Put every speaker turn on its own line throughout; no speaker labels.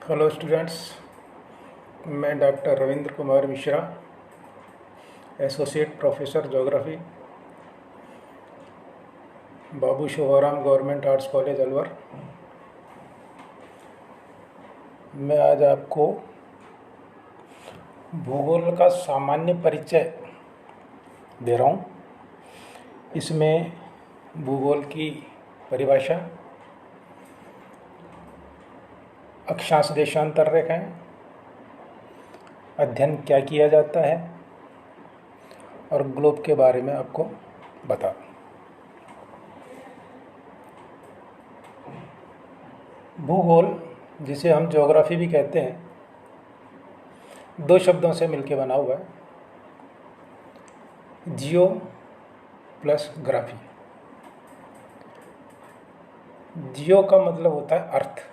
Hello students, मैं doctor Ravindra Kumar Mishra, associate professor geography, Babu Shobharam government arts college Alwar. मैं आज आपको भूगोल का सामान्य परिचय दे रहा हूँ। इसमें भूगोल की परिभाषा, अक्षांश देशांतर रेखाएं, अध्ययन क्या किया जाता है और ग्लोब के बारे में आपको बता। भूगोल, जिसे हम ज्योग्राफी भी कहते हैं, दो शब्दों से मिलकर बना हुआ है, जियो प्लस ग्राफी। जियो का मतलब होता है अर्थ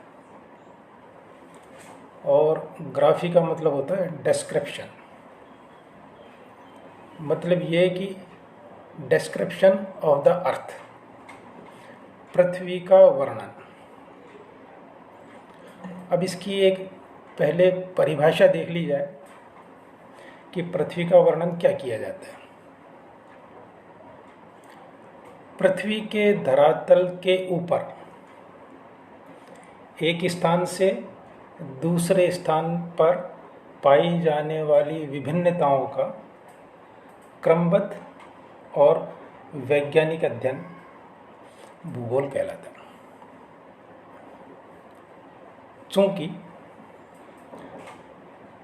और ग्राफी का मतलब होता है डिस्क्रिप्शन। मतलब ये है कि डिस्क्रिप्शन ऑफ द अर्थ, पृथ्वी का वर्णन। अब इसकी एक पहले परिभाषा देख ली जाए कि पृथ्वी का वर्णन क्या किया जाता है। पृथ्वी के धरातल के ऊपर एक स्थान से दूसरे स्थान पर पाई जाने वाली विभिन्नताओं का क्रमबद्ध और वैज्ञानिक अध्ययन भूगोल कहलाता है। चूंकि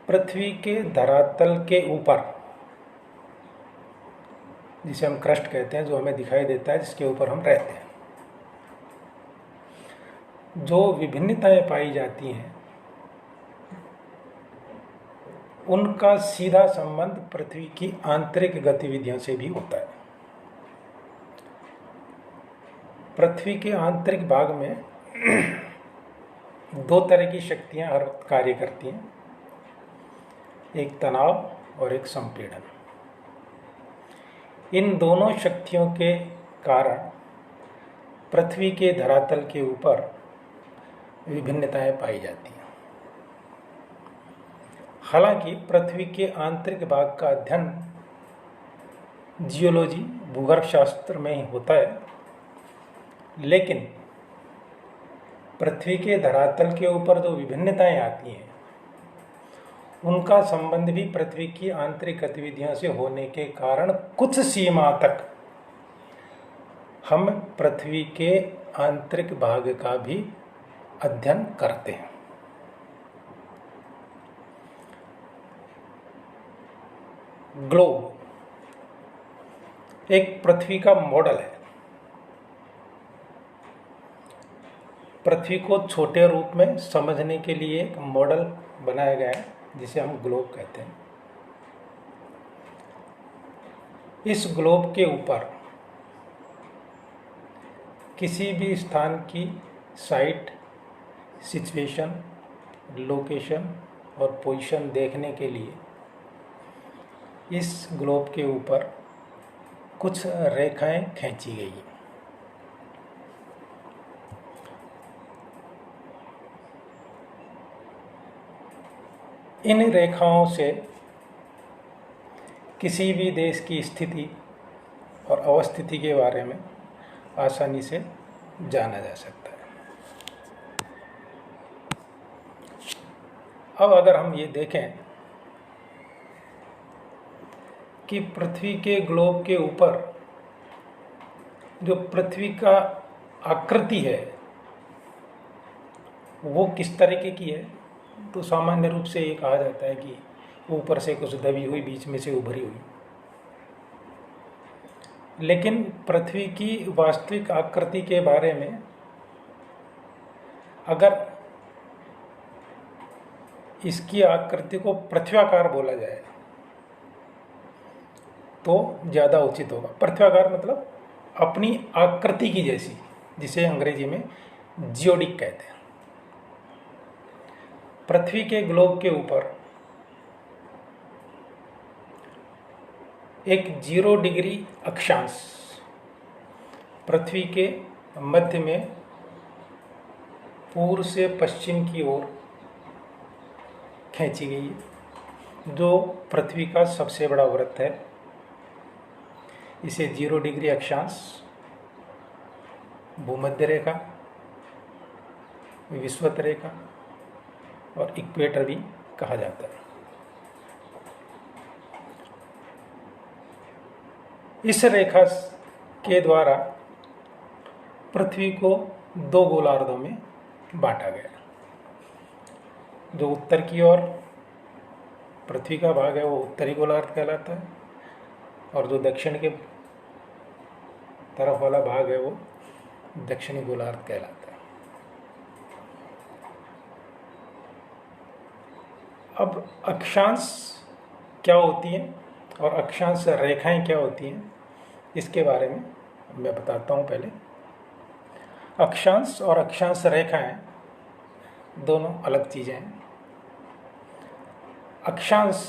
पृथ्वी के धरातल के ऊपर, जिसे हम क्रस्ट कहते हैं, जो हमें दिखाई देता है, जिसके ऊपर हम रहते हैं, जो विभिन्नताएं पाई जाती हैं, उनका सीधा संबंध पृथ्वी की आंतरिक गतिविधियों से भी होता है। पृथ्वी के आंतरिक भाग में दो तरह की शक्तियां हर वक्त कार्य करती हैं, एक तनाव और एक संपीड़न। इन दोनों शक्तियों के कारण पृथ्वी के धरातल के ऊपर विभिन्नताएं पाई जाती हैं। हालांकि पृथ्वी के आंतरिक भाग का अध्ययन जियोलॉजी, भूगर्भ शास्त्र में ही होता है, लेकिन पृथ्वी के धरातल के ऊपर जो विभिन्नताएं आती हैं, उनका संबंध भी पृथ्वी की आंतरिक गतिविधियों से होने के कारण कुछ सीमा तक हम पृथ्वी के आंतरिक भाग का भी अध्ययन करते हैं। ग्लोब एक पृथ्वी का मॉडल है। पृथ्वी को छोटे रूप में समझने के लिए एक मॉडल बनाया गया है, जिसे हम ग्लोब कहते हैं। इस ग्लोब के ऊपर किसी भी स्थान की साइट, सिचुएशन, लोकेशन और पोजीशन देखने के लिए इस ग्लोब के ऊपर कुछ रेखाएं खींची गई हैं। इन रेखाओं से किसी भी देश की स्थिति और अवस्थिति के बारे में आसानी से जाना जा सकता है। अब अगर हम ये देखें कि पृथ्वी के ग्लोब के ऊपर जो पृथ्वी का आकृति है वो किस तरीके की है, तो सामान्य रूप से ये कहा जाता है कि ऊपर से कुछ दबी हुई, बीच में से उभरी हुई। लेकिन पृथ्वी की वास्तविक आकृति के बारे में अगर इसकी आकृति को पृथ्व्याकार बोला जाए तो ज़्यादा उचित होगा। पृथ्व्याकार मतलब अपनी आकृति की जैसी, जिसे अंग्रेजी में जियोडिक कहते हैं। पृथ्वी के ग्लोब के ऊपर एक 0 डिग्री अक्षांश पृथ्वी के मध्य में पूर्व से पश्चिम की ओर खींची गई है, जो पृथ्वी का सबसे बड़ा वृत्त है। इसे 0 डिग्री अक्षांश, भूमध्य रेखा, विषुवत रेखा और इक्वेटर भी कहा जाता है। इस रेखा के द्वारा पृथ्वी को 2 गोलार्धों में बांटा गया। जो उत्तर की ओर पृथ्वी का भाग है वो उत्तरी गोलार्ध कहलाता है, और जो दक्षिण के तरफ वाला भाग है वो दक्षिणी गोलार्ध कहलाता है। अब अक्षांश क्या होती हैं और अक्षांश रेखाएं क्या होती हैं, इसके बारे में मैं बताता हूँ। पहले अक्षांश और अक्षांश रेखाएं दोनों अलग चीज़ें हैं। अक्षांश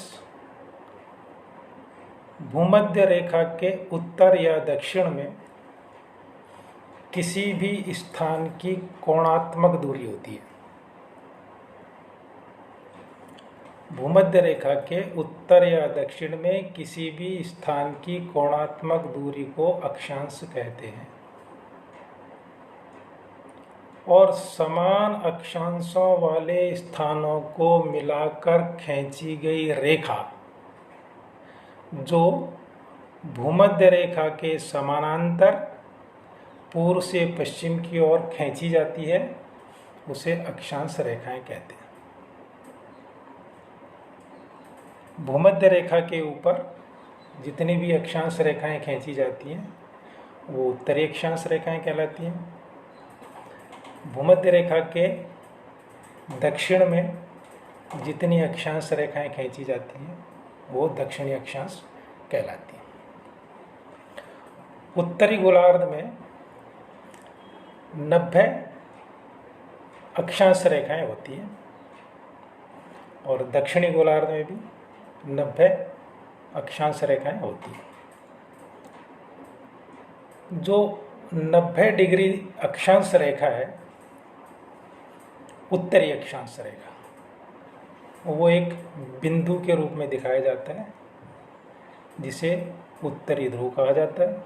भूमध्य रेखा के उत्तर या दक्षिण में किसी भी स्थान की कोणात्मक दूरी होती है। भूमध्य रेखा के उत्तर या दक्षिण में किसी भी स्थान की कोणात्मक दूरी को अक्षांश कहते हैं। और समान अक्षांशों वाले स्थानों को मिलाकर खींची गई रेखा जो भूमध्य रेखा के समानांतर पूर्व से पश्चिम की ओर खींची जाती है, उसे अक्षांश रेखाएं कहते हैं। भूमध्य रेखा के ऊपर जितनी भी अक्षांश रेखाएं खींची जाती हैं वो उत्तरी अक्षांश रेखाएं कहलाती हैं। भूमध्य रेखा के दक्षिण में जितनी अक्षांश रेखाएं खींची जाती हैं वो दक्षिणी अक्षांश कहलाती हैं। उत्तरी गोलार्ध में 90 अक्षांश रेखाएं होती हैं और दक्षिणी गोलार्ध में भी 90 अक्षांश रेखाएं होती हैं। जो 90 डिग्री अक्षांश रेखा है, उत्तरी अक्षांश रेखा, वो एक बिंदु के रूप में दिखाया जाता है जिसे उत्तरी ध्रुव कहा जाता है।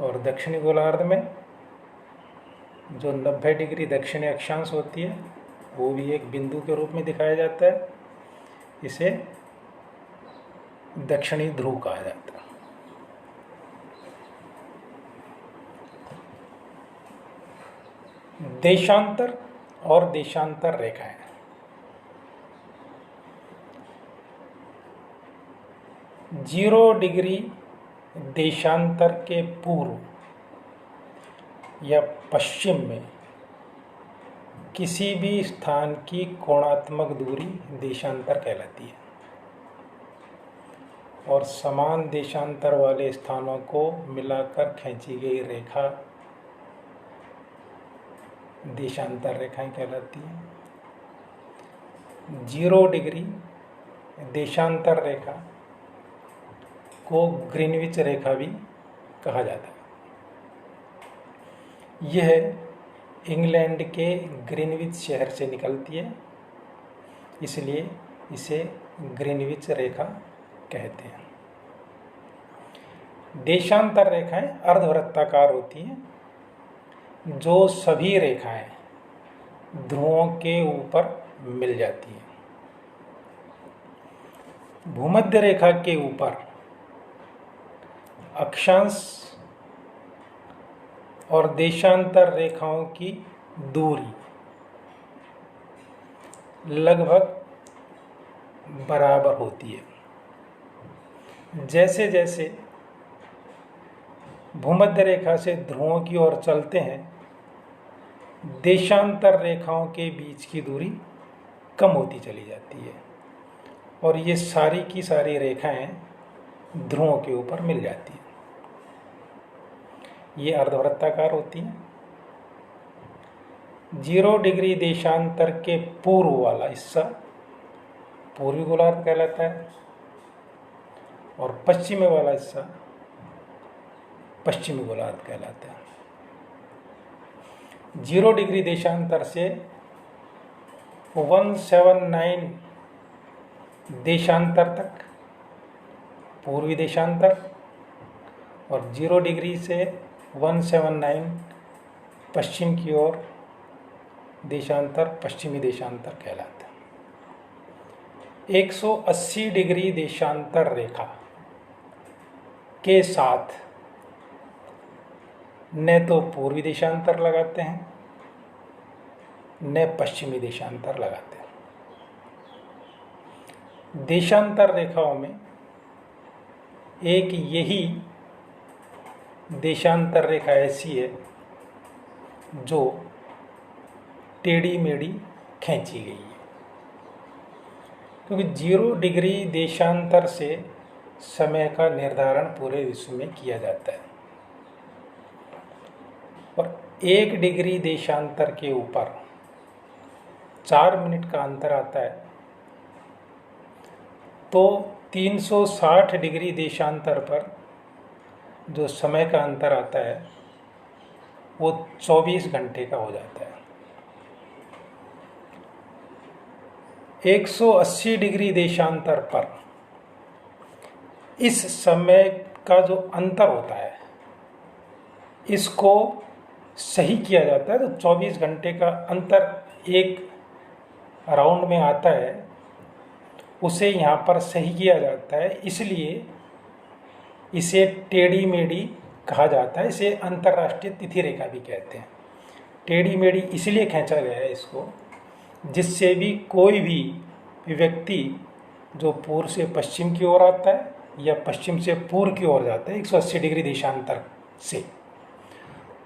और दक्षिणी गोलार्ध में जो 90 डिग्री दक्षिणी अक्षांश होती है वो भी एक बिंदु के रूप में दिखाया जाता है, इसे दक्षिणी ध्रुव कहा जाता है। देशांतर और देशांतर रेखाएं। जीरो डिग्री देशांतर के पूर्व या पश्चिम में किसी भी स्थान की कोणात्मक दूरी देशांतर कहलाती है। और समान देशांतर वाले स्थानों को मिलाकर खींची गई रेखा देशांतर रेखाएं कहलाती हैं। 0 डिग्री देशांतर रेखा को ग्रीनविच रेखा भी कहा जाता है। यह इंग्लैंड के ग्रीनविच शहर से निकलती है, इसलिए इसे ग्रीनविच रेखा कहते हैं। देशांतर रेखाएं अर्धवृत्ताकार होती हैं, जो सभी रेखाएं ध्रुवों के ऊपर मिल जाती हैं। भूमध्य रेखा के ऊपर अक्षांश और देशांतर रेखाओं की दूरी लगभग बराबर होती है। जैसे जैसे भूमध्य रेखा से ध्रुवों की ओर चलते हैं, देशांतर रेखाओं के बीच की दूरी कम होती चली जाती है और ये सारी की सारी रेखाएं ध्रुवों के ऊपर मिल जाती हैं। ये अर्धवृत्ताकार होती हैं। 0 डिग्री देशांतर के पूर्व वाला हिस्सा पूर्वी गोलार्ध कहलाता है और पश्चिमी वाला हिस्सा पश्चिमी गोलार्ध कहलाता है। 0 डिग्री देशांतर से 179 देशांतर तक, पूर्वी देशांतर, और 0 डिग्री से 179 पश्चिम की ओर देशांतर पश्चिमी देशांतर कहलाता है। 180 डिग्री देशांतर रेखा के साथ न तो पूर्वी देशांतर लगाते हैं न पश्चिमी देशांतर लगाते हैं। देशांतर रेखाओं में एक यही देशांतर रेखा ऐसी है जो टेढ़ी मेढ़ी खींची गई है, क्योंकि 0 डिग्री देशांतर से समय का निर्धारण पूरे विश्व में किया जाता है और 1 डिग्री देशांतर के ऊपर 4 मिनट का अंतर आता है, तो 360 डिग्री देशांतर पर जो समय का अंतर आता है वो 24 घंटे का हो जाता है। 180 डिग्री देशांतर पर इस समय का जो अंतर होता है इसको सही किया जाता है, तो 24 घंटे का अंतर एक राउंड में आता है, उसे यहाँ पर सही किया जाता है, इसलिए इसे टेढ़ी मेढ़ी कहा जाता है। इसे अंतर्राष्ट्रीय तिथि रेखा भी कहते हैं। टेढ़ी मेढ़ी इसलिए खींचा गया है इसको, जिससे भी कोई भी व्यक्ति जो पूर्व से पश्चिम की ओर आता है या पश्चिम से पूर्व की ओर जाता है 180 डिग्री देशांतर से,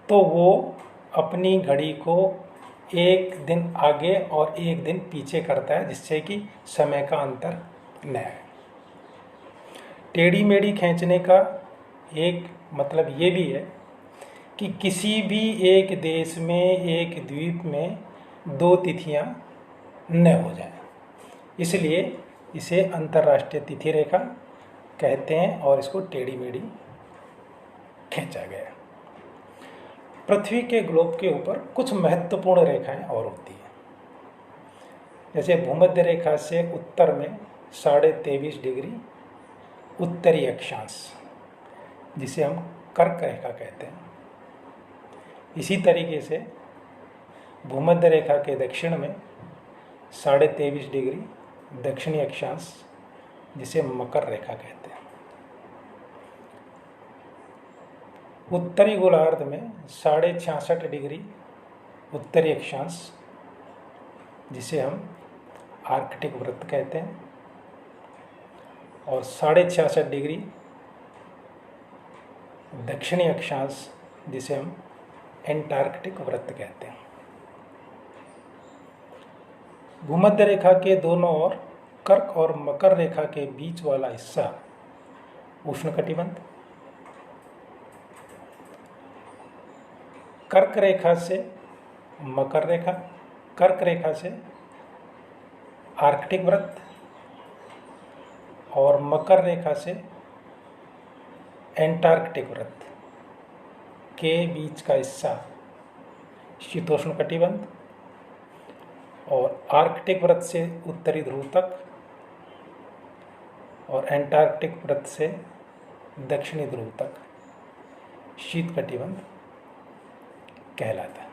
तो वो अपनी घड़ी को 1 दिन आगे और 1 दिन पीछे करता है, जिससे कि समय का अंतर न आए। टेढ़ी मेढ़ी खींचने का एक मतलब ये भी है कि किसी भी एक देश में, एक द्वीप में 2 तिथियां न हो जाएं, इसलिए इसे अंतर्राष्ट्रीय तिथि रेखा कहते हैं और इसको टेढ़ी मेढ़ी खींचा गया। पृथ्वी के ग्लोब के ऊपर कुछ महत्वपूर्ण रेखाएं और होती हैं, जैसे भूमध्य रेखा से उत्तर में 23.5 डिग्री उत्तरी अक्षांश, जिसे हम कर्क रेखा कहते हैं। इसी तरीके से भूमध्य रेखा के दक्षिण में 23.5 डिग्री दक्षिणी अक्षांश, जिसे मकर रेखा कहते हैं। उत्तरी गोलार्ध में 66.5 डिग्री उत्तरी अक्षांश, जिसे हम आर्कटिक वृत्त कहते हैं, और 66.5 डिग्री दक्षिणी अक्षांश, जिसे हम एंटार्कटिक वृत्त कहते हैं। भूमध्य रेखा के दोनों ओर कर्क और मकर रेखा के बीच वाला हिस्सा उष्णकटिबंध, कर्क रेखा से मकर रेखा, कर्क रेखा से आर्कटिक वृत्त और मकर रेखा से एंटार्कटिक वृत्त के बीच का हिस्सा शीतोष्ण कटिबंध, और आर्कटिक वृत्त से उत्तरी ध्रुव तक और एंटार्कटिक वृत्त से दक्षिणी ध्रुव तक शीत कटिबंध कहलाता है।